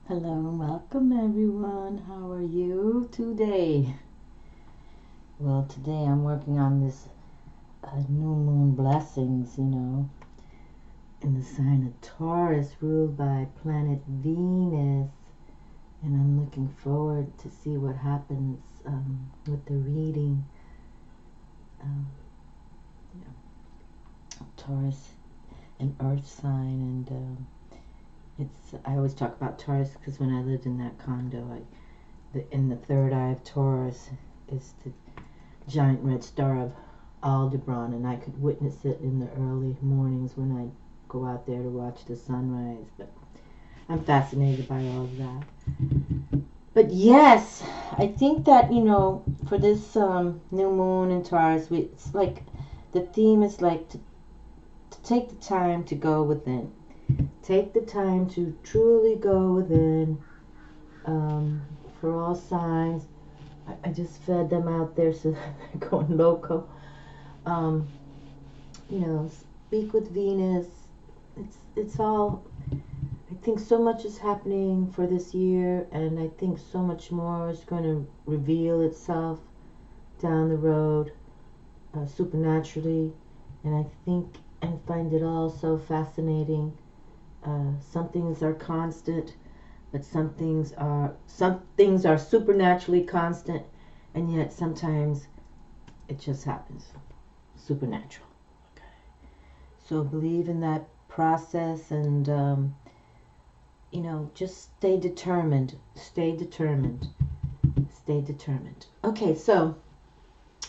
Hello and welcome everyone. How are you today? Well, today I'm working on this new moon blessings, in the sign of Taurus, ruled by planet Venus. And I'm looking forward to see what happens with the reading. Um, Taurus, an earth sign, and I always talk about Taurus because when I lived in that condo, in the third eye of Taurus is the giant red star of Aldebaran, and I could witness it in the early mornings when I go out there to watch the sunrise. But I'm fascinated by all of that. But yes, I think that for this new moon in Taurus, it's like the theme is like to take the time to go within. Take the time to truly go within. For all signs, I just fed them out there so they're going loco. Speak with Venus. It's all. I think so much is happening for this year, and I think so much more is going to reveal itself down the road, supernaturally. And I think and find it all so fascinating. Some things are constant, but some things are supernaturally constant, and yet sometimes it just happens supernatural. Okay. So believe in that process, and just stay determined. Stay determined. Stay determined. Okay, so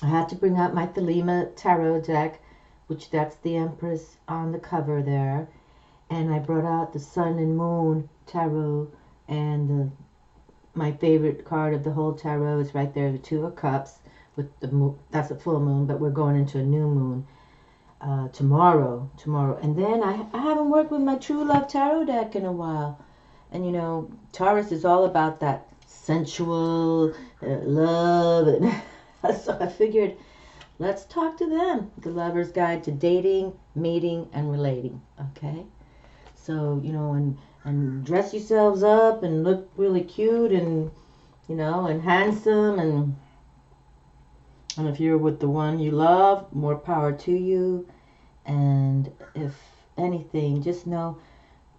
I had to bring out my Thelema tarot deck, which that's the Empress on the cover there. And I brought out the Sun and Moon tarot, and my favorite card of the whole tarot is right there, the Two of Cups, with the moon. That's a full moon, but we're going into a new moon tomorrow. And then I haven't worked with my True Love tarot deck in a while. And Taurus is all about that sensual love, and so I figured, let's talk to them. The Lover's Guide to Dating, Mating, and Relating. Okay? So, and dress yourselves up and look really cute and, and handsome. And if you're with the one you love, more power to you. And if anything, just know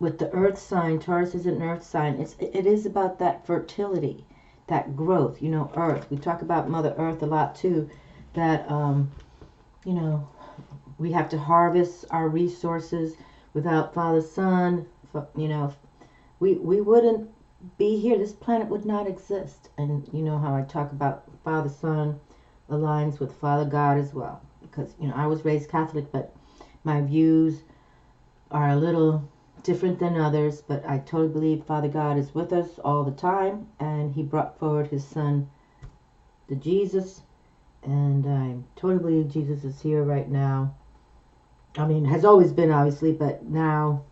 with the earth sign, Taurus is an earth sign. It is about that fertility, that growth, earth. We talk about Mother Earth a lot too, that, we have to harvest our resources. Without Father Sun, we wouldn't be here. This planet would not exist. And you know how I talk about Father Sun aligns with Father God as well. Because, I was raised Catholic, but my views are a little different than others. But I totally believe Father God is with us all the time. And he brought forward his son, the Jesus. And I totally believe Jesus is here right now. I mean, has always been, obviously, but now,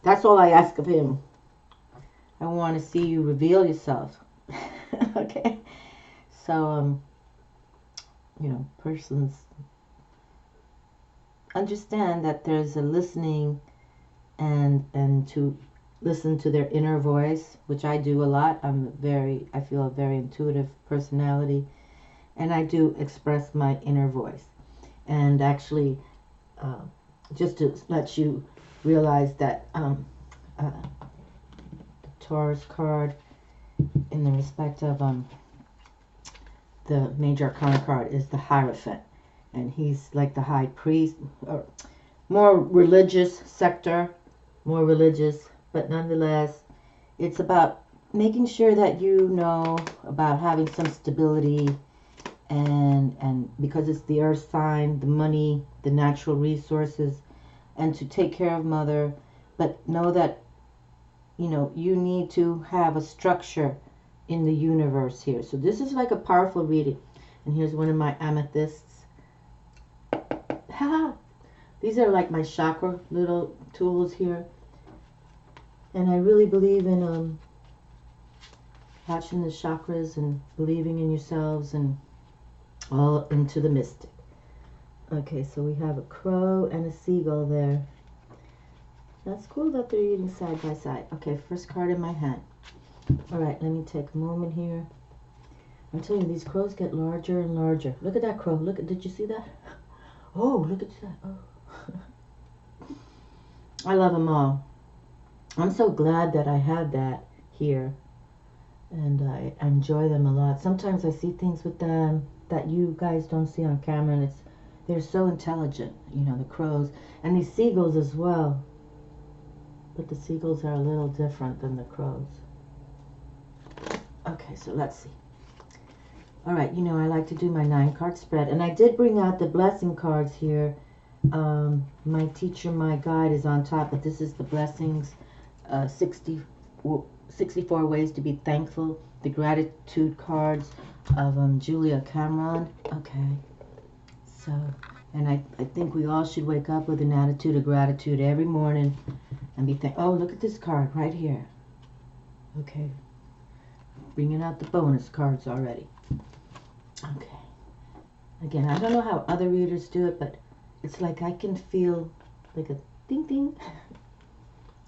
that's all I ask of him. I want to see you reveal yourself. Okay? So, persons understand that there's a listening and to listen to their inner voice, which I do a lot. I feel a very intuitive personality, and I do express my inner voice. And actually, just to let you realize that the Taurus card, in the respect of the major arcana card, is the Hierophant, and he's like the high priest, or more religious sector, more religious, but nonetheless, it's about making sure that you know about having some stability. And because it's the earth sign, the money, the natural resources, and to take care of mother, but know that you need to have a structure in the universe here. So this is like a powerful reading. And here's one of my amethysts. These are like my chakra little tools here, and I really believe in watching the chakras and believing in yourselves and all into the mystic. Okay, so we have a crow and a seagull there. That's cool that they're eating side by side. Okay, first card in my hand. All right, let me take a moment here. I'm telling you, these crows get larger and larger. Look at that crow. Look at, did you see that? Oh, look at that. Oh. I love them all. I'm so glad that I have that here. And I enjoy them a lot. Sometimes I see things with them that you guys don't see on camera, and they're so intelligent, you know, the crows. And these seagulls as well. But the seagulls are a little different than the crows. Okay, so let's see. All right, you know, I like to do my 9-card spread. And I did bring out the blessing cards here. My teacher, my guide is on top, but this is the blessings, 64 ways to be thankful. The gratitude cards of Julia Cameron. Okay, so, and I think we all should wake up with an attitude of gratitude every morning and be thankful. Oh, look at this card right here. Okay, bringing out the bonus cards already. Okay, again, I don't know how other readers do it, but it's like I can feel like a ding ding.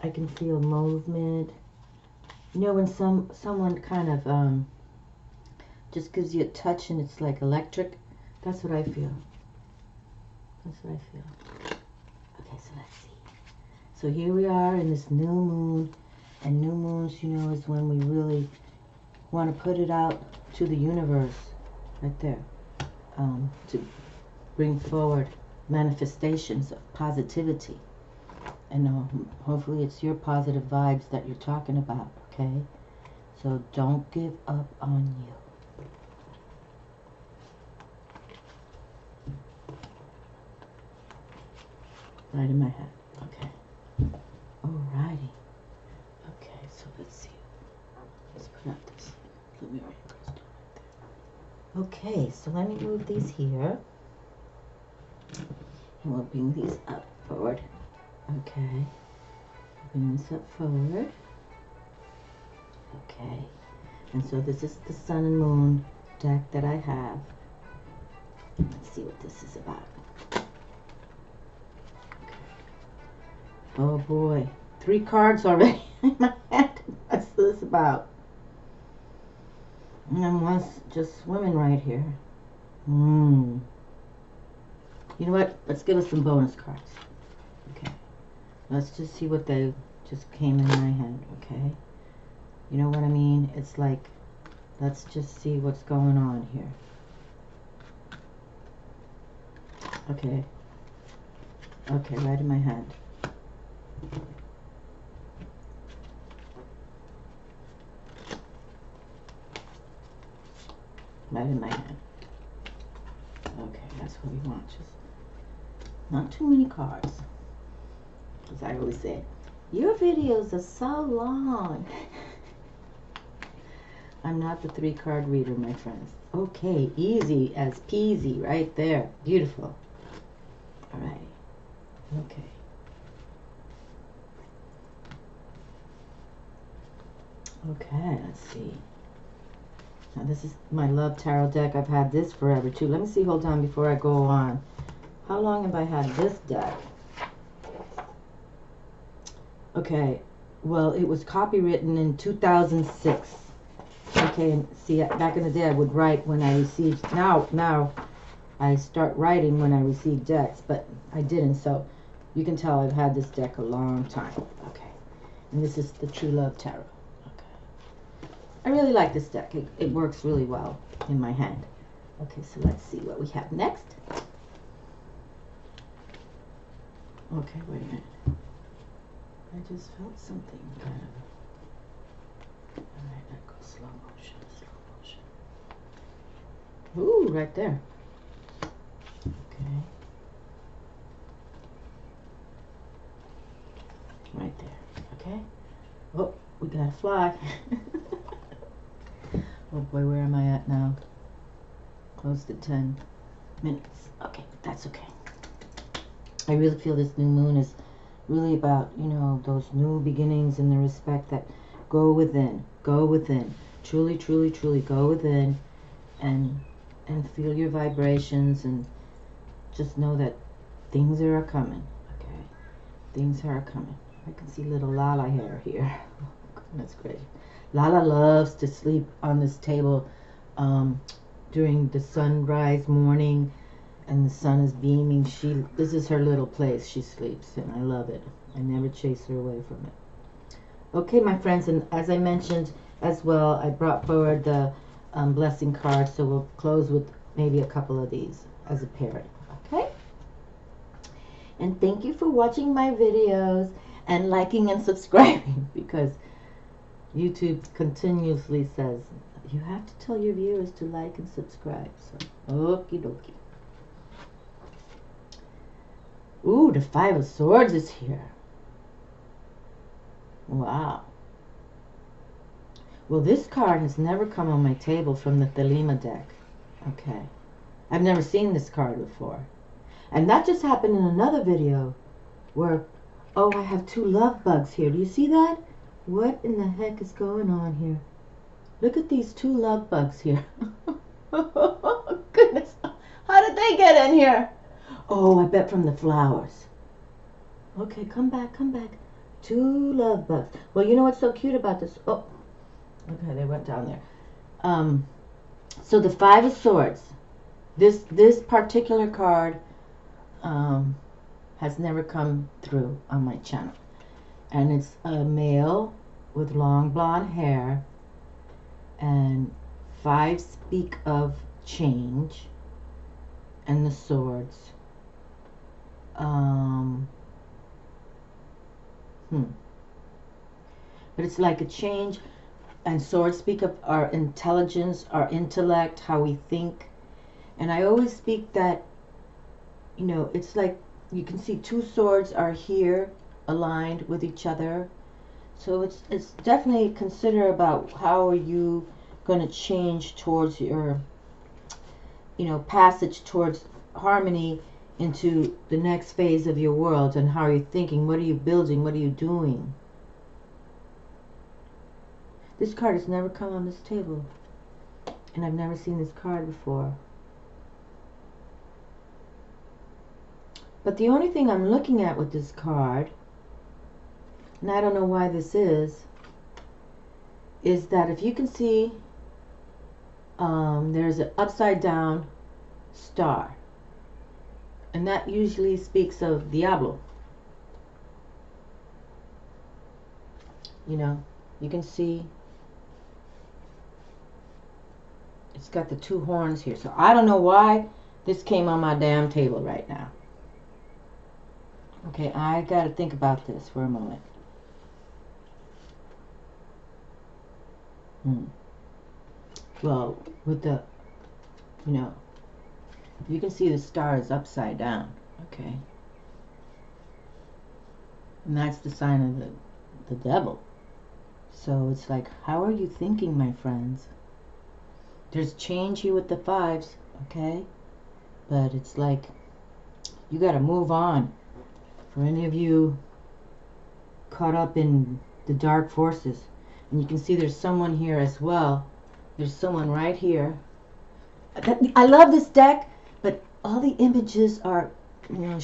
I can feel movement. You know, when someone kind of just gives you a touch and it's like electric. That's what I feel. That's what I feel. Okay, so let's see. So here we are in this new moon. And new moons, you know, is when we really want to put it out to the universe. Right there. To bring forward manifestations of positivity. And hopefully it's your positive vibes that you're talking about, okay? So don't give up on you. Right in my head, okay. Alrighty. Okay, so let's see. Let's put out this. Let me write crystal right there. Okay, so let me move these here. And we'll bring these up forward. Okay, bring this up forward. Okay, and so this is the Sun and Moon deck that I have. Let's see what this is about. Okay. Oh boy, 3 cards already in my hand. What's this about? And one's just swimming right here. You know what? Let's give us some bonus cards. Okay. Let's just see what they just came in my hand, okay? You know what I mean? It's like, let's just see what's going on here. Okay. Okay, right in my hand. Right in my hand. Okay, that's what we want. Just not too many cards. As I always say, your videos are so long. I'm not the 3-card reader, my friends. Okay, easy as peasy right there. Beautiful. All right. Okay. Okay, let's see. Now this is my Love Tarot deck. I've had this forever too. Let me see, hold on before I go on. How long have I had this deck? Okay, well, it was copywritten in 2006. Okay, and see, back in the day I would write when I received, now I start writing when I receive decks, but I didn't, so you can tell I've had this deck a long time. Okay, and this is the True Love Tarot. Okay, I really like this deck. It works really well in my hand. Okay, so let's see what we have next. Okay, wait a minute. I just felt something kind of. Alright, that goes slow motion, slow motion. Ooh, right there. Okay. Right there. Okay. Oh, we gotta fly. Oh boy, where am I at now? Close to 10 minutes. Okay, that's okay. I really feel this new moon is really about, you know, those new beginnings and the respect that go within, truly, truly, truly go within and feel your vibrations and just know that things are coming, okay? Things are coming. I can see little Lala hair here. Oh, goodness gracious. Lala loves to sleep on this table during the sunrise morning and the sun is beaming. This is her little place. She sleeps and I love it. I never chase her away from it. Okay, my friends, and as I mentioned as well, I brought forward the blessing cards, so we'll close with maybe a couple of these as a pairing. Okay? And thank you for watching my videos and liking and subscribing, because YouTube continuously says you have to tell your viewers to like and subscribe. So, okie dokie. Ooh, the Five of Swords is here. Wow. Well, this card has never come on my table from the Thelema deck. Okay. I've never seen this card before. And that just happened in another video where, oh, I have two love bugs here. Do you see that? What in the heck is going on here? Look at these two love bugs here. Oh, goodness. How did they get in here? Oh, I bet from the flowers. Okay, come back, come back. Two love bugs. Well, you know what's so cute about this? Oh, okay, they went down there. So the Five of Swords. This particular card has never come through on my channel. And it's a male with long blonde hair. And five speak of change. And the swords. But it's like a change. And swords speak of our intelligence, our intellect, how we think. And I always speak that, you know, it's like you can see two swords are here aligned with each other. So it's definitely consider about how are you going to change towards your, you know, passage towards harmony into the next phase of your world, and how are you thinking, what are you building, what are you doing. This card has never come on this table, and I've never seen this card before. But the only thing I'm looking at with this card, and I don't know why this is that if you can see, there's an upside down star. And that usually speaks of Diablo. You know, you can see it's got the two horns here. So I don't know why this came on my damn table right now. Okay, I got to think about this for a moment. Well, with the, you know, you can see the star is upside down. Okay. And that's the sign of the devil. So it's like, how are you thinking, my friends? There's change here with the fives, okay? But it's like, you got to move on. For any of you caught up in the dark forces. And you can see there's someone here as well. There's someone right here. I love this deck, but all the images are, you know,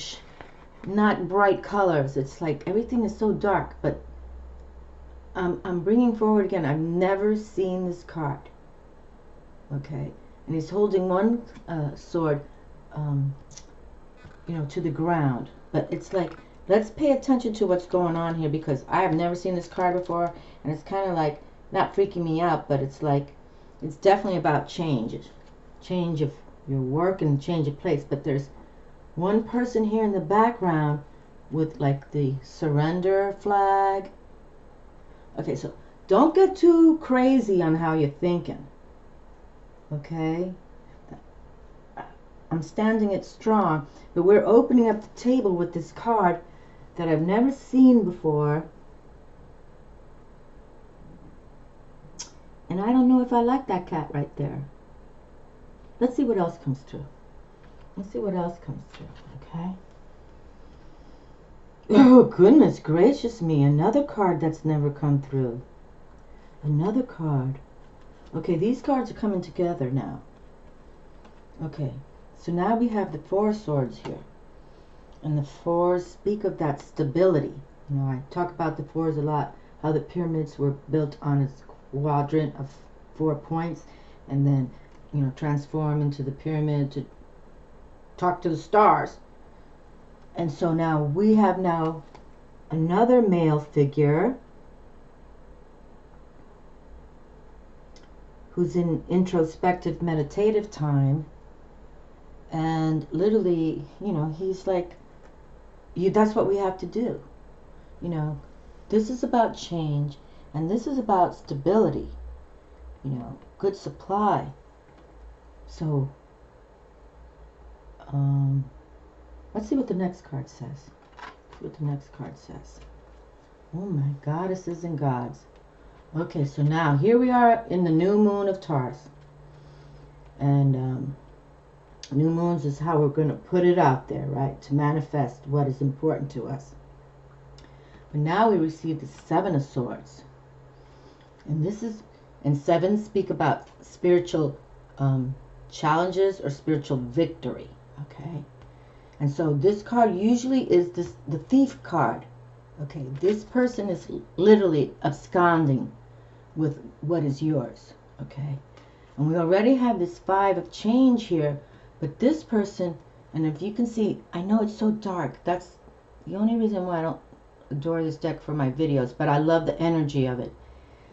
not bright colors. It's like everything is so dark. But I'm bringing forward again. I've never seen this card. Okay, and he's holding one sword, you know, to the ground. But it's like, let's pay attention to what's going on here, because I have never seen this card before, and it's kind of like not freaking me out, but it's like it's definitely about change of your work and change of place. But there's one person here in the background with like the surrender flag. Okay, so don't get too crazy on how you're thinking. Okay, I'm standing it strong, but we're opening up the table with this card that I've never seen before, and I don't know if I like that cat right there. Let's see what else comes through. Let's see what else comes through. Okay. Oh, goodness gracious me, another card that's never come through. Another card. Okay, these cards are coming together now. Okay, so now we have the Four of Swords here. And the fours speak of that stability. You know, I talk about the fours a lot, how the pyramids were built on a quadrant of 4 points, and then, you know, transform into the pyramid to talk to the stars. And so now we have now another male figure who's in introspective meditative time, and literally, you know, he's like, that's what we have to do. You know, this is about change, and this is about stability, you know, good supply. So let's see what the next card says. What the next card says. Oh my goddesses and gods. Okay, so now here we are in the new moon of Taurus. And new moons is how we're going to put it out there, right? To manifest what is important to us. But now we receive the Seven of Swords. And this is, and sevens speak about spiritual challenges or spiritual victory. Okay? And so this card usually is the Thief card. Okay? This person is literally absconding with what is yours. Okay? And we already have this Five of Change here. But this person, and if you can see, I know it's so dark. That's the only reason why I don't adore this deck for my videos. But I love the energy of it.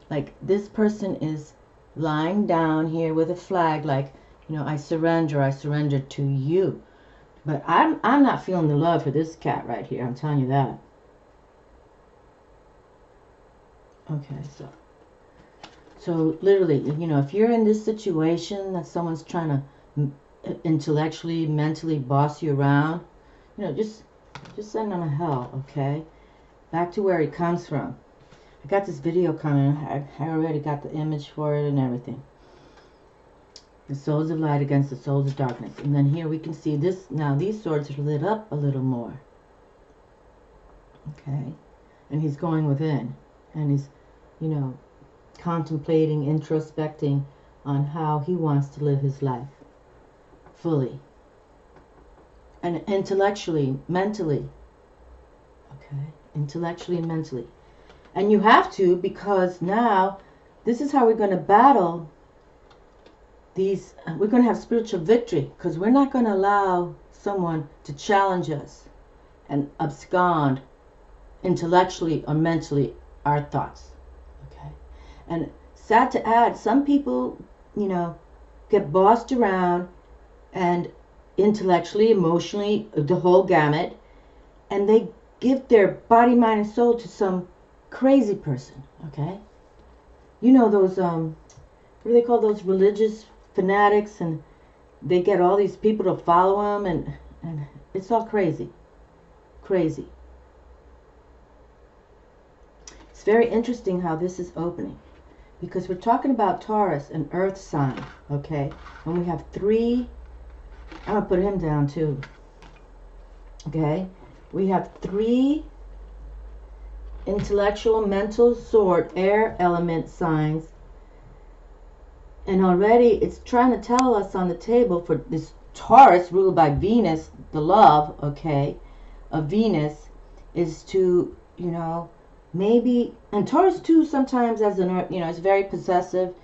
Like, this person is lying down here with a flag, like, you know, I surrender to you. But I'm not feeling the love for this cat right here. I'm telling you that. Okay, so literally, you know, if you're in this situation that someone's trying to intellectually, mentally boss you around, you know, just send them to hell. Okay, back to where he comes from. I got this video coming. I already got the image for it and everything. The souls of light against the souls of darkness. And then here we can see this. Now these swords are lit up a little more. Okay, and he's going within, and he's, you know, contemplating, introspecting on how he wants to live his life fully, and intellectually, mentally. Okay, intellectually and mentally. And you have to, because now this is how we're going to battle these. We're going to have spiritual victory, because we're not going to allow someone to challenge us and abscond intellectually or mentally our thoughts. Okay, and sad to add, some people, you know, get bossed around, and intellectually, emotionally, the whole gamut, and they give their body, mind, and soul to some crazy person. Okay, you know those what do they call those religious fanatics, and they get all these people to follow them, and it's all crazy. It's very interesting how this is opening, because we're talking about Taurus, an earth sign. Okay, and we have 3. I'm gonna put him down too. Okay, we have 3 intellectual, mental, sword, air element signs, and already it's trying to tell us on the table for this Taurus ruled by Venus, the love, okay, of Venus, is to, you know, maybe, and Taurus too sometimes as an, you know, it's very possessive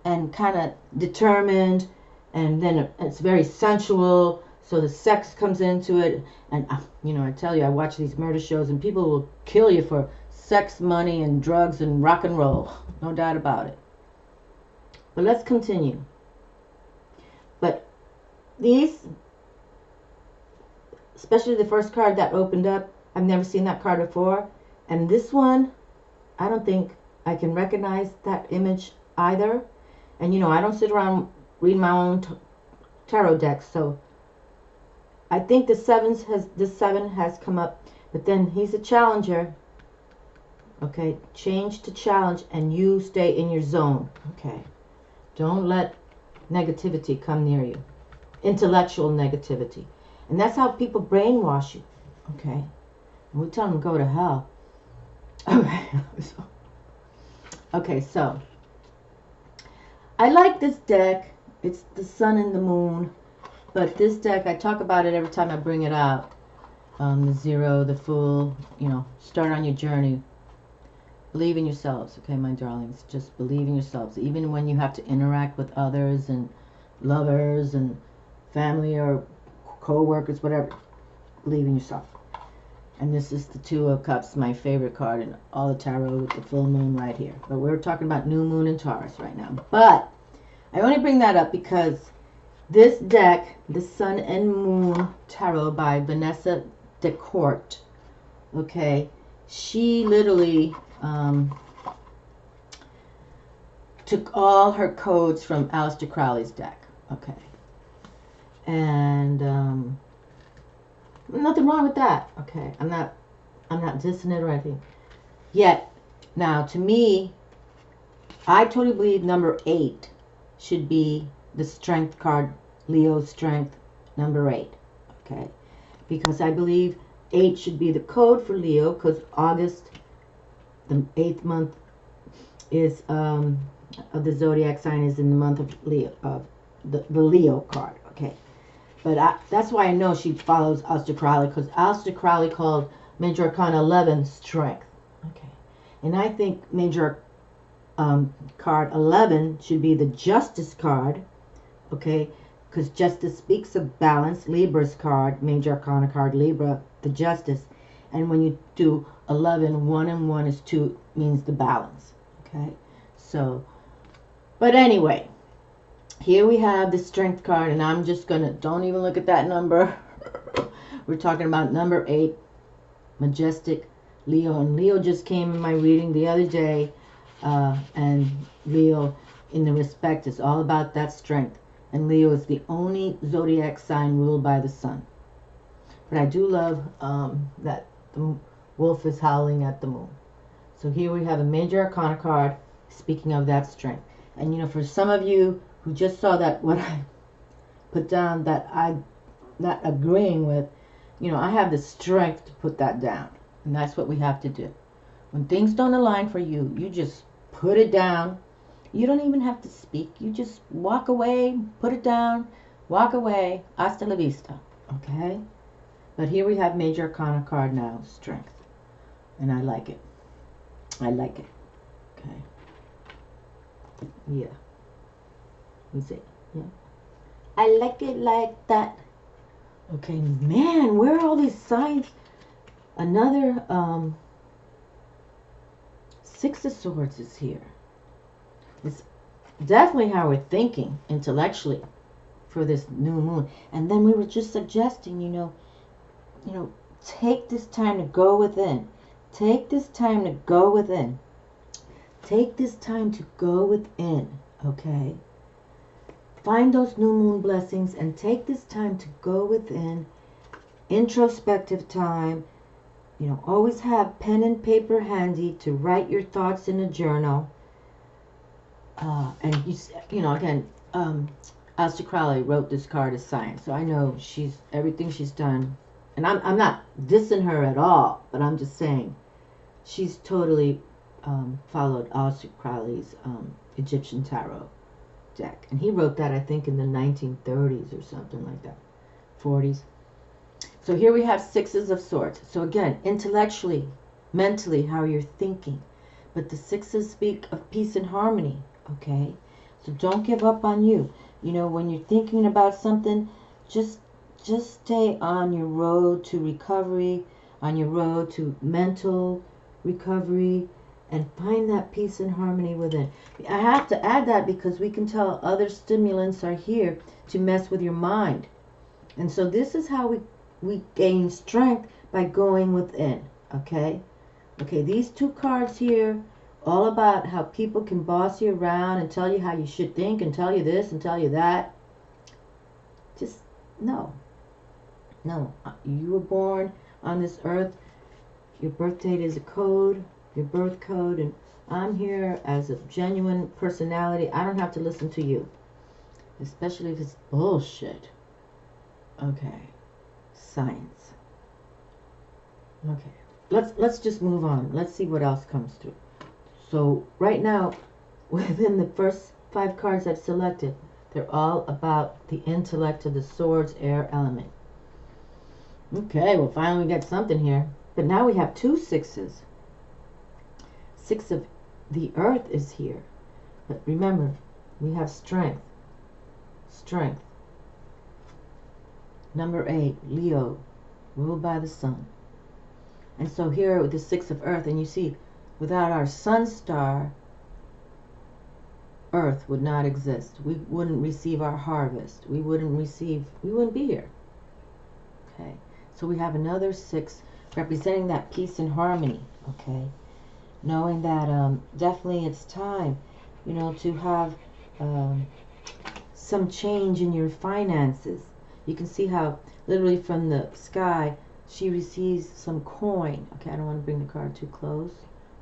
and kind of determined. And then it's very sensual, so the sex comes into it. And, you know, I tell you, I watch these murder shows, and people will kill you for sex, money, and drugs, and rock and roll. No doubt about it. But let's continue. But these, especially the first card that opened up, I've never seen that card before. And this one, I don't think I can recognize that image either. And, you know, I don't sit around read my own tarot decks, so I think this 7 has come up. But then he's a challenger. Okay, change to challenge, and you stay in your zone. Okay, don't let negativity come near you, intellectual negativity. And that's how people brainwash you. Okay, and we tell them to go to hell. Okay, so I like this deck. It's the sun and the moon. But this deck, I talk about it every time I bring it out. the Zero, the Fool, you know, start on your journey. Believe in yourselves, okay, my darlings. Just believe in yourselves. Even when you have to interact with others and lovers and family or co-workers, whatever, believe in yourself. And this is the Two of Cups, my favorite card in all the tarot, with the full moon right here. But we're talking about new moon and Taurus right now. But I only bring that up because this deck, the Sun and Moon Tarot by Vanessa DeCourt, okay, she literally took all her codes from Aleister Crowley's deck, okay, and nothing wrong with that, okay. I'm not dissing it or anything. Yet, now to me, I totally believe number 8 should be the Strength card, Leo's Strength, number 8, okay, because I believe 8 should be the code for Leo, because August, the 8th month, is of the zodiac sign, is in the month of Leo, of the Leo card, okay. But that's why I know she follows Aleister Crowley, because Aleister Crowley called Major Arcana 11 Strength, okay. And I think Major card 11 should be the Justice card, okay, because Justice speaks of balance. Libra's card, Major Arcana card Libra, the Justice. And when you do 11, 1 and 1 is 2, means the balance, okay. So, but anyway, here we have the Strength card, and I'm just gonna, don't even look at that number. We're talking about number 8, Majestic Leo. And Leo just came in my reading the other day, and Leo in the respect is all about that strength. And Leo is the only zodiac sign ruled by the sun. But I do love that the wolf is howling at the moon. So here we have a Major Arcana card, speaking of that strength. And you know, for some of you who just saw that, what I put down that I'm not agreeing with, you know, I have the strength to put that down. And that's what we have to do. When things don't align for you, you just put it down. You don't even have to speak. You just walk away, put it down, walk away. Hasta la vista. Okay? But here we have Major Arcana card now, Strength. And I like it. I like it. Okay. Yeah. We say, yeah. I like it like that. Okay, man, where are all these signs? Another Six of Swords is here. It's definitely how we're thinking intellectually for this new moon. And then we were just suggesting, you know, take this time to go within. Take this time to go within. Take this time to go within, okay? Find those new moon blessings and take this time to go within. Introspective time. You know, always have pen and paper handy to write your thoughts in a journal. And you know, again, Aleister Crowley wrote this card as science, so I know everything she's done, and I'm not dissing her at all, but I'm just saying she's totally followed Aleister Crowley's Egyptian tarot deck, and he wrote that I think in the 1930s or something like that, 40s. So here we have Sixes of Swords. So again, intellectually, mentally, how you're thinking. But the Sixes speak of peace and harmony, okay? So don't give up on you. You know, when you're thinking about something, just stay on your road to recovery, on your road to mental recovery, and find that peace and harmony within. I have to add that because we can tell other stimulants are here to mess with your mind. And so this is how we gain strength, by going within, okay? Okay, these two cards here, all about how people can boss you around and tell you how you should think and tell you this and tell you that. Just, no. No, you were born on this earth. Your birth date is a code, your birth code, and I'm here as a genuine personality. I don't have to listen to you, especially if it's bullshit. Okay. Science. Okay, let's just move on. Let's see what else comes through. So right now, within the first 5 cards I've selected, they're all about the intellect of the Swords air element. Okay, well, finally we get something here. But now we have 2 6s. 6 of the earth is here. But remember, we have strength. Strength. Number 8, Leo, ruled by the sun. And so here with the 6 of earth, and you see, without our sun star, earth would not exist. We wouldn't receive our harvest. We wouldn't be here. Okay, so we have another 6 representing that peace and harmony. Okay, knowing that definitely it's time, you know, to have some change in your finances. You can see how literally from the sky she receives some coin. Okay, I don't want to bring the card too close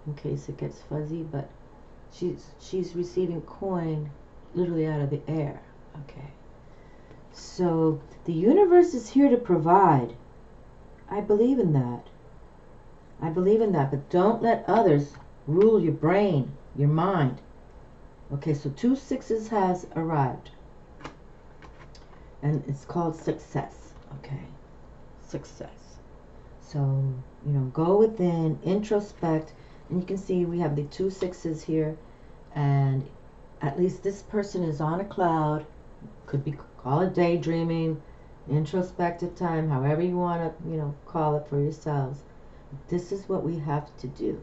in case it gets fuzzy, but she's receiving coin literally out of the air. Okay, so the universe is here to provide. I believe in that. I believe in that, but don't let others rule your brain, your mind. Okay, so 2 6s has arrived, and it's called success. Okay, success. So, you know, go within, introspect, and you can see we have the 2 6s here, and at least this person is on a cloud. Could be, call it daydreaming, introspective time, however you want to, you know, call it for yourselves. This is what we have to do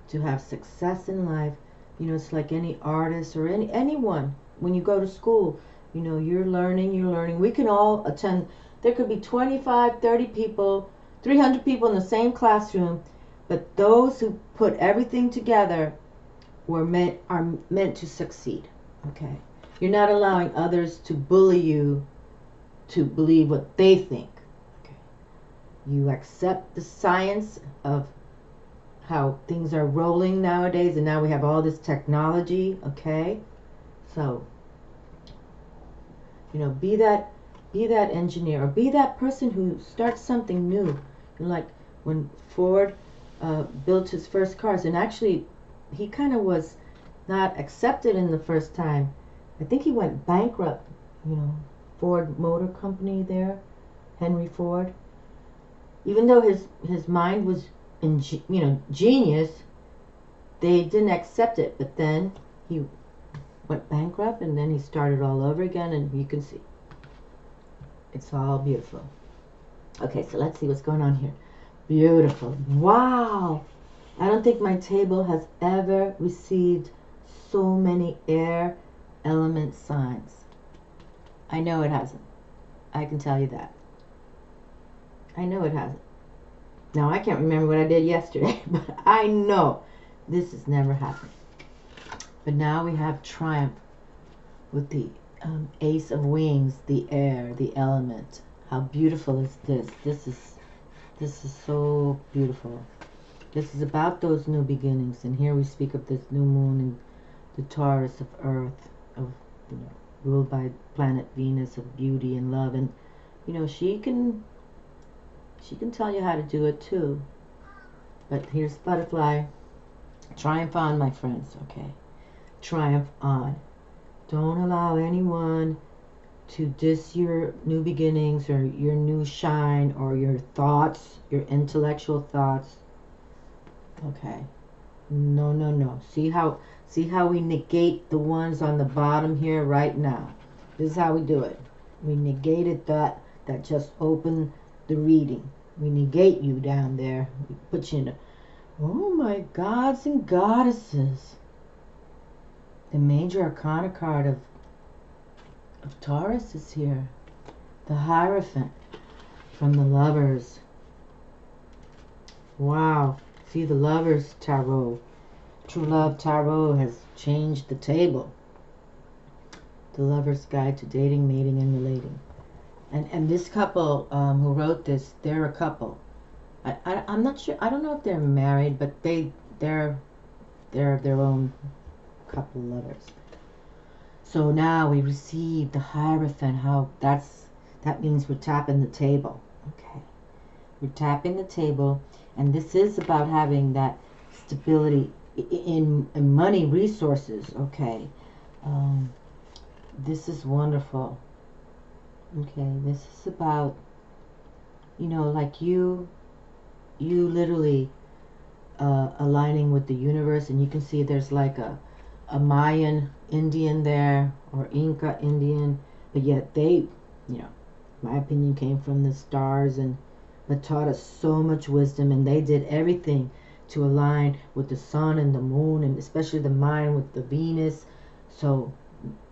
to have success in life. You know, it's like any artist or anyone. When you go to school, you know, you're learning. We can all attend. There could be 25, 30 people, 300 people in the same classroom, but those who put everything together are meant to succeed. Okay, you're not allowing others to bully you to believe what they think. Okay, you accept the science of how things are rolling nowadays, and now we have all this technology. Okay, so, you know, be that engineer, or be that person who starts something new. Like when Ford built his first cars, and actually he kind of was not accepted in the first time. I think he went bankrupt, you know, Ford Motor Company there, Henry Ford. Even though his mind was, you know, genius, they didn't accept it. But then he went bankrupt, and then he started all over again, and you can see it's all beautiful. Okay, so let's see what's going on here. Beautiful. Wow, I don't think my table has ever received so many air element signs. I know it hasn't. I can tell you that. I know it hasn't. Now, I can't remember what I did yesterday, but I know this has never happened. But now we have triumph with the Ace of Wings, the air, the element. How beautiful is this? This is so beautiful. This is about those new beginnings, and here we speak of this new moon and the Taurus of Earth, of, you know, ruled by planet Venus, of beauty and love. And you know, she can tell you how to do it too. But here's butterfly. Triumph on, my friends. Okay, triumph on. Don't allow anyone to diss your new beginnings or your new shine or your thoughts, your intellectual thoughts. Okay, no, no, no. See how we negate the ones on the bottom here right now. This is how we do it. We negated that just opened the reading. We negate you down there. We put you in a, oh my gods and goddesses. The major arcana card of Taurus is here. The Hierophant from the Lovers. Wow. See, the Lovers Tarot. True Love Tarot has changed the table. The Lover's Guide to Dating, Mating, and Relating. And this couple who wrote this, they're a couple. I'm not sure. I don't know if they're married, but they're their own couple lovers. So now we receive the Hierophant. How that means we're tapping the table. Okay, we're tapping the table, and this is about having that stability in money, resources. Okay, this is wonderful. Okay, this is about you know, like you literally aligning with the universe, and you can see there's like a Mayan Indian there, or Inca Indian, but yet they, you know, my opinion, came from the stars, and but taught us so much wisdom, and they did everything to align with the sun and the moon, and especially the Mayan with the Venus. So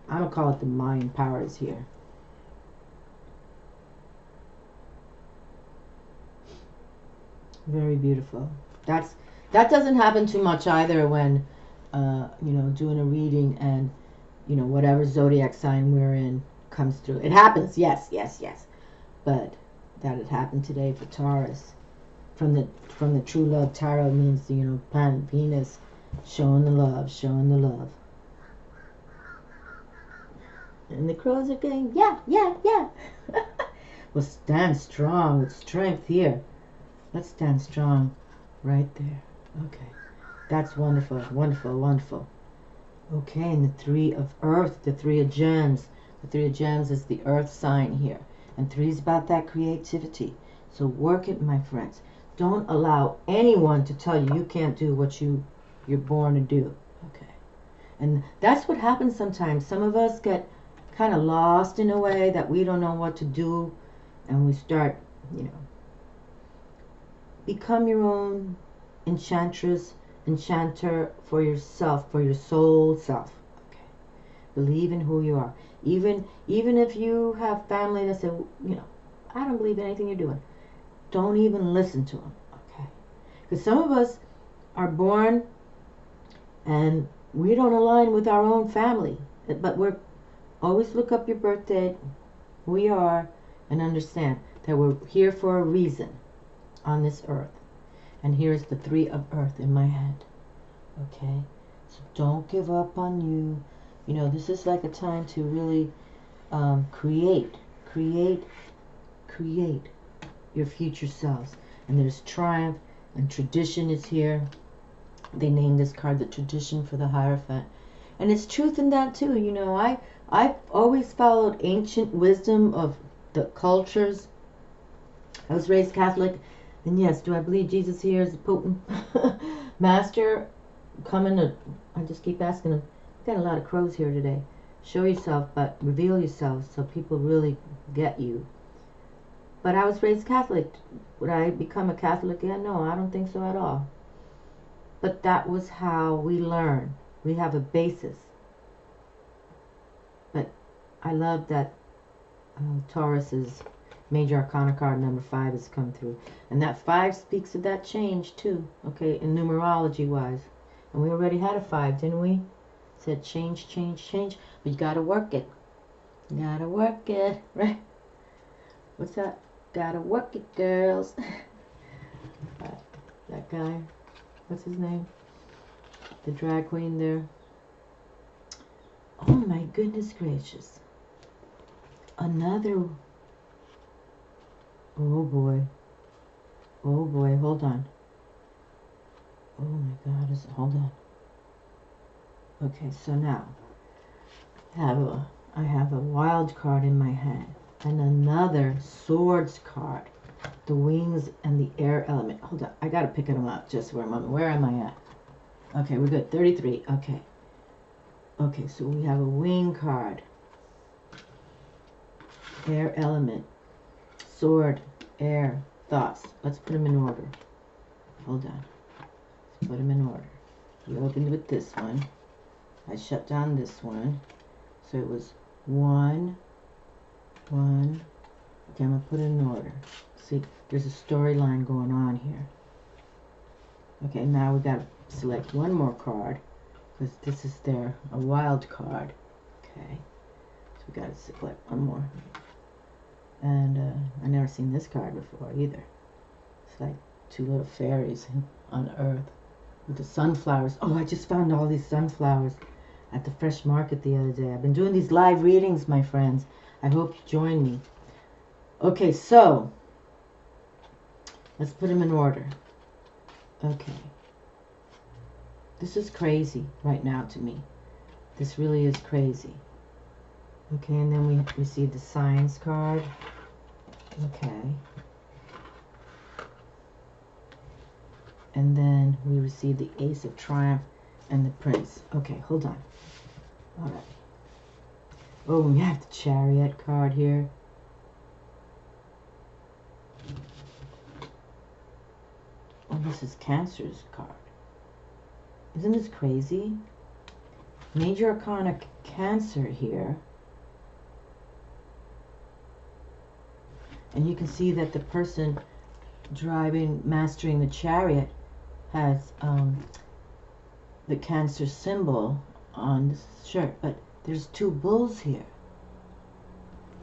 I'm gonna call it the Mayan powers here. Very beautiful. That doesn't happen too much either when you know, doing a reading, and you know, whatever zodiac sign we're in comes through. It happens, yes, yes, yes. But that it happened today for Taurus. From the True Love Tarot means, you know, planet Venus showing the love, showing the love. And the crows are going, yeah, yeah, yeah. Well, stand strong with strength here. Let's stand strong right there. Okay. That's wonderful, wonderful, wonderful. Okay, and the Three of Earth, the Three of Gems. The Three of Gems is the Earth sign here. And 3 is about that creativity. So work it, my friends. Don't allow anyone to tell you you can't do what you're born to do. Okay. And that's what happens sometimes. Some of us get kind of lost in a way that we don't know what to do. And we start, you know, become your own enchantress, enchanter for yourself, for your soul self. Okay. Believe in who you are. Even if you have family that say, you know, I don't believe in anything you're doing, don't even listen to them. Okay. Because some of us are born and we don't align with our own family, but we're always look up your birth date, who you are, and understand that we're here for a reason on this earth. And here's the Three of Earth in my head. Okay? So don't give up on you. You know, this is like a time to really create your future selves. And there's triumph, and tradition is here. They named this card the Tradition for the Hierophant. And it's truth in that too. You know, I've always followed ancient wisdom of the cultures. I was raised Catholic. And yes, do I believe Jesus here is a potent master coming to, I just keep asking him, got a lot of crows here today. Show yourself, but reveal yourself so people really get you. But I was raised Catholic. Would I become a Catholic again? No, I don't think so at all. But that was how we learn. We have a basis. But I love that Taurus's Major Arcana card number 5 has come through. And that 5 speaks of that change too, okay, in numerology wise. And we already had a 5, didn't we? It said change, change, change. But you gotta work it. You gotta work it, right? What's that? Gotta work it, girls. That guy, what's his name? The drag queen there. Oh my goodness gracious. Another. Oh boy. Oh boy, hold on. Oh my God, hold on. Okay, so now I have a wild card in my hand and another swords card. The wings and the air element. Hold on, I gotta pick them up just for a moment. Where am I at? Okay, we're good. 33. Okay. Okay, so we have a wing card. Air element. Sword, air, thoughts. Let's put them in order. Hold on. Let's put them in order. We opened with this one. I shut down this one. So it was 1, 1. Okay, I'm going to put it in order. See, there's a storyline going on here. Okay, now we got to select one more card, because this is a wild card. Okay, so we got to select one more. And I never seen this card before either. It's like 2 little fairies on Earth with the sunflowers. Oh, I just found all these sunflowers at the fresh market the other day. I've been doing these live readings, my friends. I hope you join me. Okay, so let's put them in order. Okay. This is crazy right now to me. This really is crazy. Okay, and then we receive the signs card. Okay. And then we receive the Ace of Triumph and the Prince. Okay, hold on. All right. Oh, we have the Chariot card here. Oh, this is Cancer's card. Isn't this crazy? Major Arcana Cancer here. And you can see that the person mastering the Chariot has the Cancer symbol on the shirt, but there's two bulls here.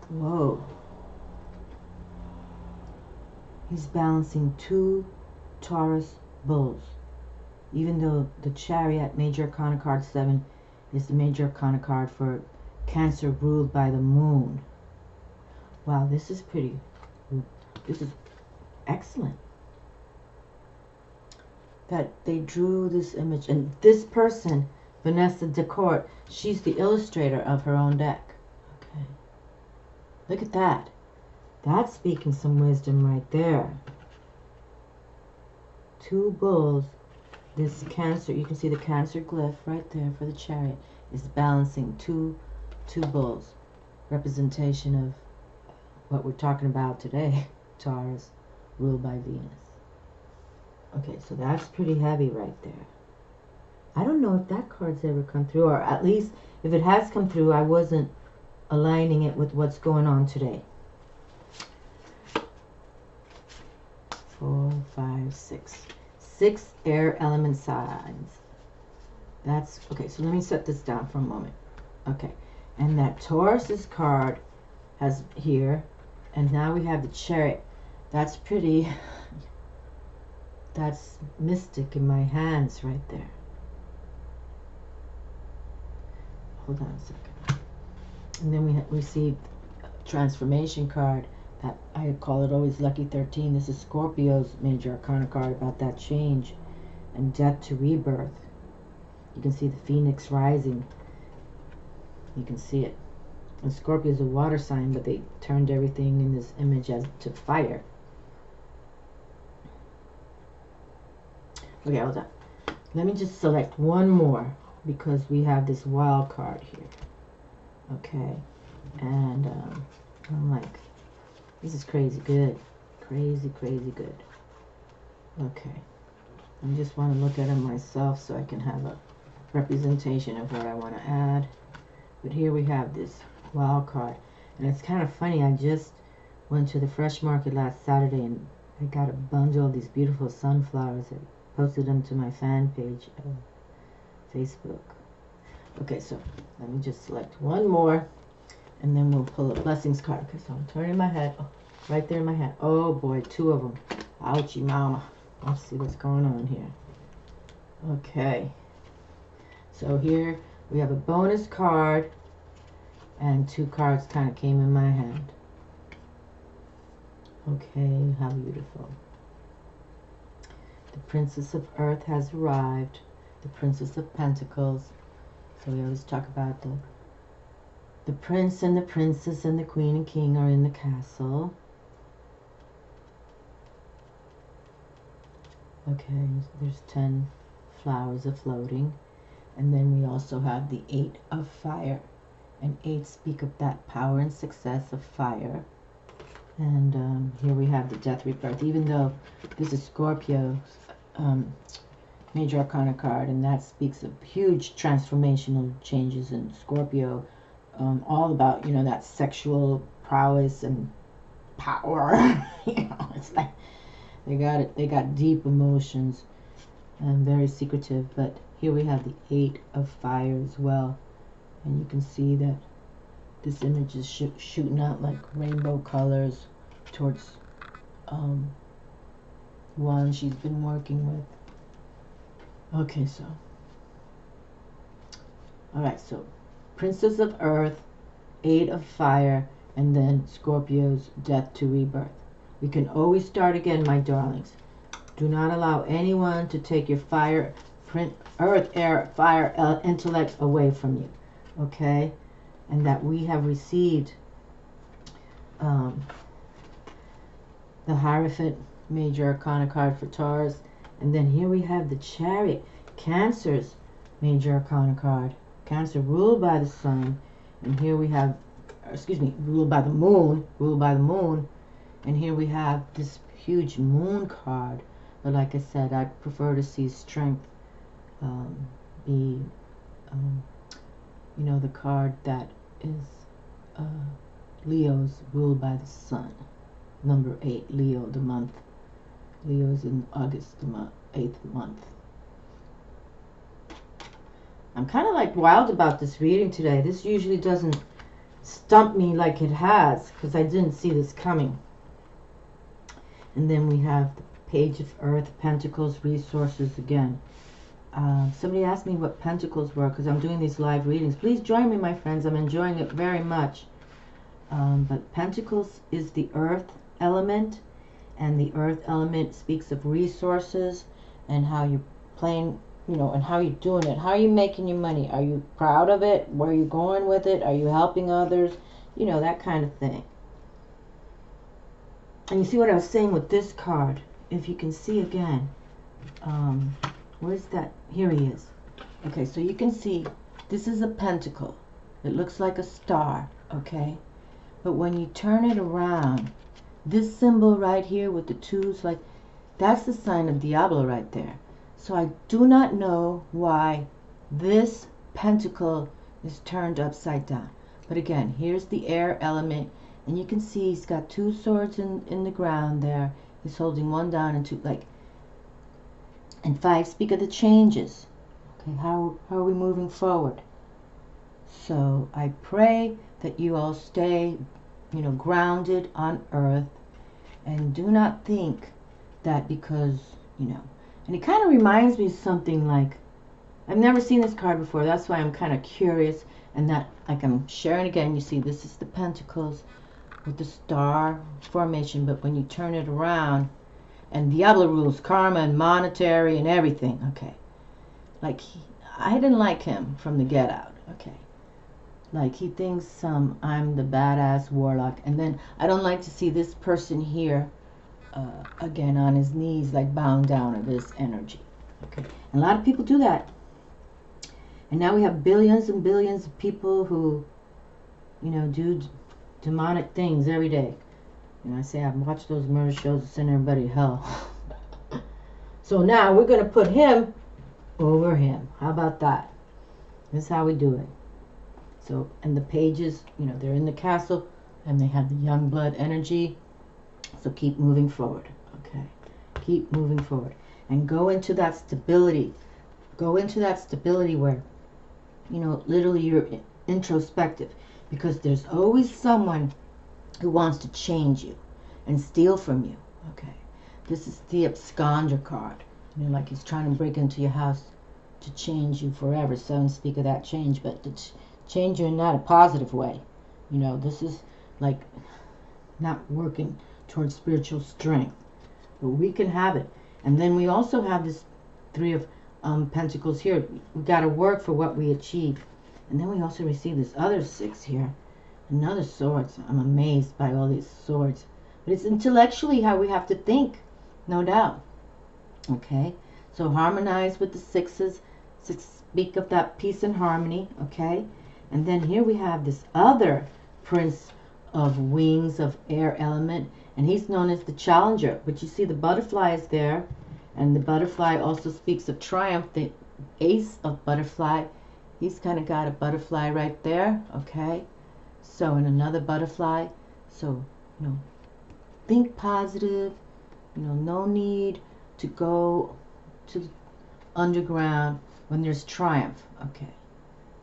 Whoa. He's balancing two Taurus bulls. Even though the Chariot, Major Arcana card 7, is the Major Arcana card for Cancer ruled by the moon. Wow, this is excellent. That they drew this image, and this person, Vanessa Decourt, she's the illustrator of her own deck. Okay. Look at that. That's speaking some wisdom right there. Two bulls. This Cancer, you can see the Cancer glyph right there for the Chariot, is balancing two bulls. Representation of what we're talking about today, Taurus, ruled by Venus. Okay, so that's pretty heavy right there. I don't know if that card's ever come through, or at least if it has come through, I wasn't aligning it with what's going on today. 4, 5, 6. 6 air element signs. That's okay. So let me set this down for a moment. Okay, and that Taurus's card has here, and now we have the Chariot. That's pretty. That's mystic in my hands right there. Hold on a second. And then we received a transformation card. That I call it always Lucky 13. This is Scorpio's Major Arcana card about that change and death to rebirth. You can see the Phoenix rising. You can see it. And Scorpio is a water sign, but they turned everything in this image as to fire. Okay, hold on. Let me just select one more because we have this wild card here. Okay, and I'm like, this is crazy good. Crazy, crazy good. Okay. I just want to look at them myself so I can have a representation of what I want to add. But here we have this wild card. And it's kind of funny. I just went to the fresh market last Saturday and I got a bundle of these beautiful sunflowers. I posted them to my fan page of Facebook. Okay, so let me just select one more. And then we'll pull a blessings card. Okay, so I'm turning my head. Oh, right there in my hand. Oh boy, 2 of them. Ouchie mama. Let's see what's going on here. Okay. So here we have a bonus card. And 2 cards kind of came in my hand. Okay, how beautiful. The Princess of Earth has arrived. The Princess of Pentacles. So we always talk about the prince and the princess and the queen and king are in the castle. Okay, there's 10 flowers are floating. And then we also have the 8 of fire. And 8 speak of that power and success of fire. And here we have the death rebirth. Even though this is Scorpio's Major Arcana card, and that speaks of huge transformational changes in Scorpio. All about, you know, that sexual prowess and power. You know, it's like they got it. They got deep emotions and very secretive. But here we have the 8 of fire as well, and you can see that this image is shooting out like rainbow colors towards one she's been working with. Okay, so all right, so Princess of Earth, 8 of fire, and then Scorpio's death to rebirth. We can always start again, my darlings. Do not allow anyone to take your fire, earth, air, fire, intellect away from you. Okay? And that we have received the Hierophant Major Arcana card for Taurus And then here we have the Chariot, Cancer's major arcana card. Cancer ruled by the sun. And here we have, excuse me, ruled by the moon. And here we have this huge moon card. But like I said, I prefer to see strength be, you know, the card that is Leo's ruled by the sun. Number 8, Leo, the month. Leo's in August, the 8th month. I'm kind of like wild about this reading today. This usually doesn't stump me like it has, because I didn't see this coming. And then we have the Page of Earth, Pentacles, Resources again. Somebody asked me what Pentacles were, because I'm doing these live readings. Please join me, my friends. I'm enjoying it very much. But Pentacles is the earth element, and the earth element speaks of resources and how you're playing, you know, and how you're doing it. How are you making your money? Are you proud of it? Where are you going with it? Are you helping others? You know, that kind of thing. And you see what I was saying with this card. If you can see again, where's that? Here he is. Okay, so you can see this is a pentacle. It looks like a star, okay? But when you turn it around, this symbol right here with the twos, like, that's the sign of Diablo right there. So I do not know why this pentacle is turned upside down. But again, here's the air element, and you can see he's got 2 swords in the ground there. He's holding 1 down and 2, like, and 5 speak of the changes. Okay, how are we moving forward? So I pray that you all stay, you know, grounded on earth, and do not think that because, you know, and it kind of reminds me of something like, I've never seen this card before, that's why I'm kind of curious, and that, like, I'm sharing again. You see, this is the Pentacles with the star formation, but when you turn it around, and Diablo rules karma and monetary and everything, okay, like, I didn't like him from the get out, okay. Like, he thinks I'm the badass warlock. And then I don't like to see this person here, again, on his knees, like bound down to this energy. Okay, and a lot of people do that. And now we have billions and billions of people who, you know, do demonic things every day. And I say, I've watched those murder shows that send everybody to hell. So now we're going to put him over him. How about that? This is how we do it. So, and the pages, you know, they're in the castle, and they have the young blood energy. So keep moving forward, okay? Keep moving forward. And go into that stability. Go into that stability where, you know, literally you're introspective. Because there's always someone who wants to change you and steal from you, okay? This is the absconder card. You know, like he's trying to break into your house to change you forever. Some speak of that change, but the change you in not a positive way. You know, this is like not working towards spiritual strength. But we can have it. And then we also have this 3 of Pentacles here. We got to work for what we achieve. And then we also receive this other 6 here. Another swords. I'm amazed by all these swords. But it's intellectually how we have to think. No doubt. Okay. So harmonize with the 6s. 6 speak of that peace and harmony. Okay. And then here we have this other Prince of Wings of Air element. And he's known as the Challenger. But you see the butterfly is there. And the butterfly also speaks of triumph. The Ace of Butterfly. He's kind of got a butterfly right there. Okay. So, and another butterfly. So, you know, think positive. You know, no need to go to underground when there's triumph. Okay.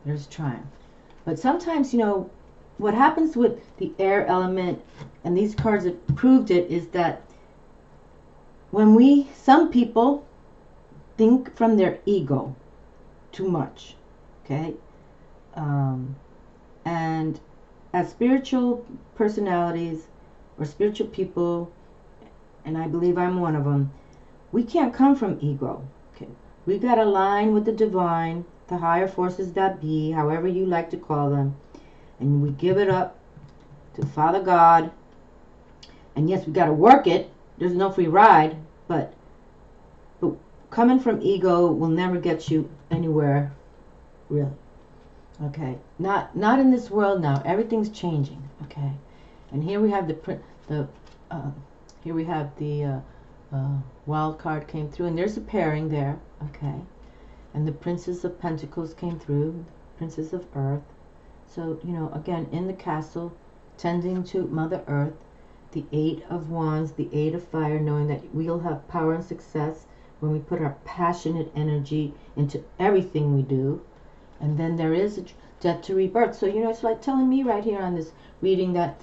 There's triumph. But sometimes, you know, what happens with the air element, and these cards have proved it, is that when some people think from their ego too much, okay? And as spiritual personalities or spiritual people, and I believe I'm one of them, we can't come from ego, okay? We got to align with the divine, the higher forces that be, however you like to call them, and we give it up to Father God. And yes, we got to work it. There's no free ride, but coming from ego will never get you anywhere, really. Okay, not in this world now. Everything's changing. Okay, and here we have here we have the wild card came through, and there's a pairing there. Okay, and the Princess of Pentacles came through, Princess of Earth. So, you know, again, in the castle, tending to Mother Earth, the Eight of Wands, the Eight of Fire, knowing that we'll have power and success when we put our passionate energy into everything we do. And then there is a death to rebirth. So, you know, it's like telling me right here on this reading that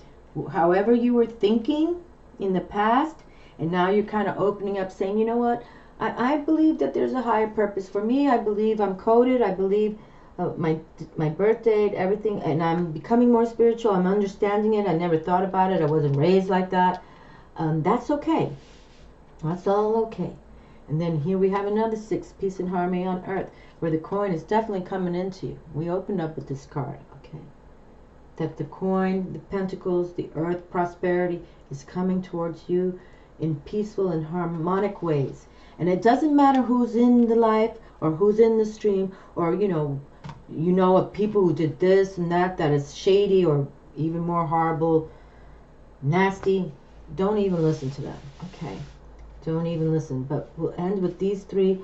however you were thinking in the past, and now you're kind of opening up saying, you know what, I believe that there's a higher purpose for me. I believe I'm coded. I believe my birth date, everything, and I'm becoming more spiritual. I'm understanding it. I never thought about it. I wasn't raised like that. That's okay. That's all okay. And then here we have another 6, peace and harmony on earth, where the coin is definitely coming into you. We opened up with this card, okay? That the coin, the pentacles, the earth, prosperity is coming towards you in peaceful and harmonic ways. And it doesn't matter who's in the life or who's in the stream, or you know of people who did this and that is shady or even more horrible, nasty. Don't even listen to them, okay? Don't even listen. But we'll end with these 3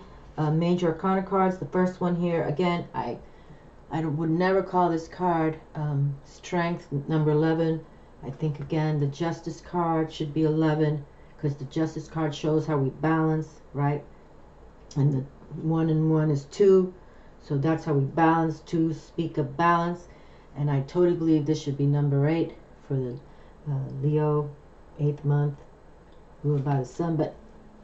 major arcana cards. The first one here, again, I would never call this card strength, number 11. I think, again, the justice card should be 11, because the justice card shows how we balance, right? And the 1 and 1 is 2. So that's how we balance. 2 speak of balance. And I totally believe this should be number 8 for the Leo, 8th month, ruled by the sun. But,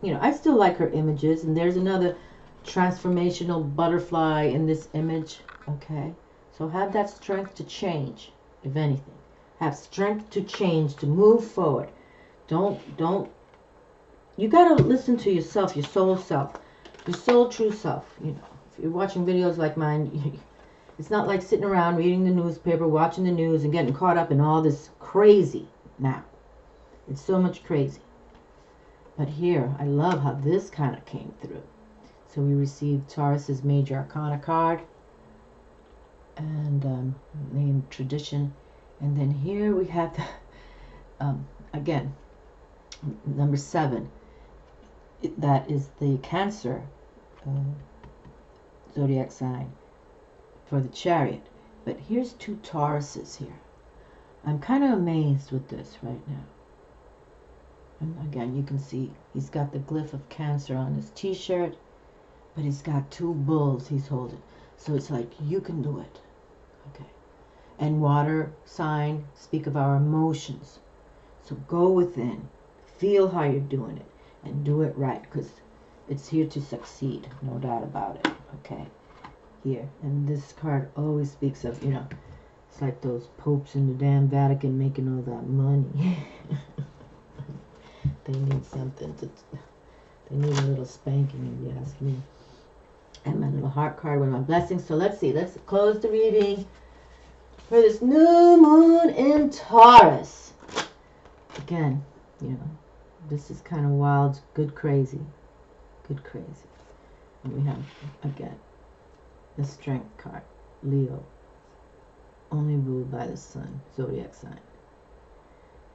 you know, I still like her images. And there's another transformational butterfly in this image. Okay. So have that strength to change, if anything. Have strength to change, to move forward. Don't. You got to listen to yourself, your soul self, your soul true self, you know. You're watching videos like mine, it's not like sitting around reading the newspaper, watching the news, and getting caught up in all this crazy now. It's so much crazy. But here, I love how this kind of came through. So we received Taurus's major arcana card, and name tradition. And then here we have, again, number 7. That is the Cancer zodiac sign for the Chariot. But here's 2 Tauruses here. I'm kind of amazed with this right now. And again, you can see he's got the glyph of Cancer on his t-shirt, but he's got 2 bulls he's holding. So it's like, you can do it. Okay. And water sign speak of our emotions. So go within, feel how you're doing it, and do it right, because it's here to succeed, no doubt about it. Okay, here. And this card always speaks of, you know, it's like those popes in the damn Vatican making all that money. They need something to, they need a little spanking, if you ask me. And my little heart card with my blessings. So let's see, let's close the reading for this new moon in Taurus. Again, you know, this is kind of wild, good crazy. Good crazy. And we have, again, the strength card, Leo, only ruled by the sun, zodiac sign.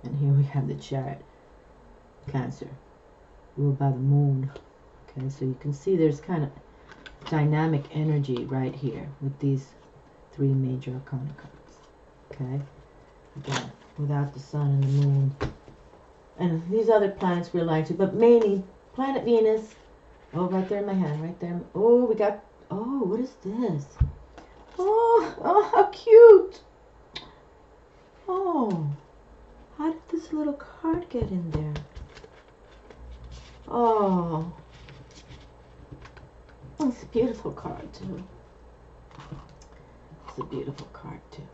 And here we have the Chariot, Cancer, ruled by the moon. Okay, so you can see there's kind of dynamic energy right here with these 3 major arcana cards. Okay, again, without the sun and the moon. And these other planets we're aligned to, but mainly planet Venus. Oh, right there in my hand, right there. Oh, we got, oh, what is this? Oh, how cute. Oh, how did this little card get in there? Oh, it's a beautiful card, too. It's a beautiful card, too.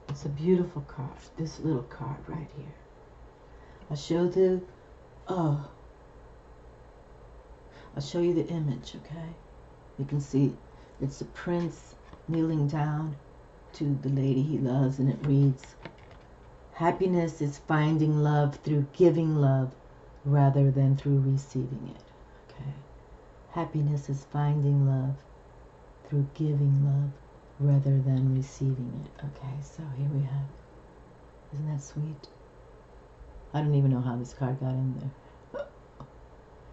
It's a beautiful card, this little card right here. I'll show the, I'll show you the image, okay? You can see it's a prince kneeling down to the lady he loves, and it reads, happiness is finding love through giving love rather than through receiving it. Okay. Okay. Happiness is finding love through giving love rather than receiving it. Okay, so here we have. Isn't that sweet? I don't even know how this card got in there.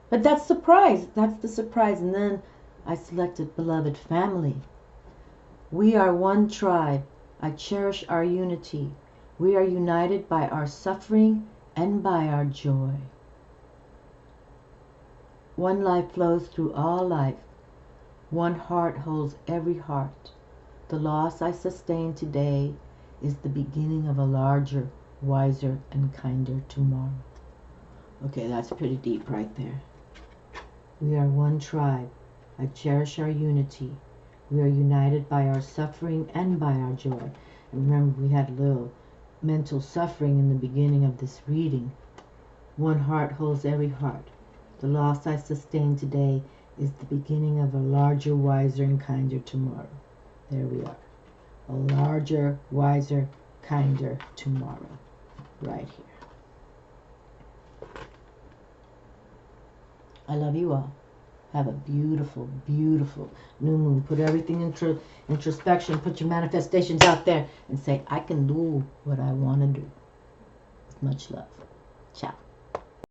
But that's surprise. That's the surprise. And then I selected beloved family. We are one tribe. I cherish our unity. We are united by our suffering and by our joy. One life flows through all life. One heart holds every heart. The loss I sustain today is the beginning of a larger, wiser, and kinder tomorrow. Okay, that's pretty deep right there. We are one tribe. I cherish our unity. We are united by our suffering and by our joy. And remember, we had a little mental suffering in the beginning of this reading. One heart holds every heart. The loss I sustain today is the beginning of a larger, wiser, and kinder tomorrow. There we are. A larger, wiser, kinder tomorrow. Right here. I love you all. Have a beautiful, beautiful new moon. Put everything into introspection. Put your manifestations out there and say, I can do what I want to do. With much love. Ciao.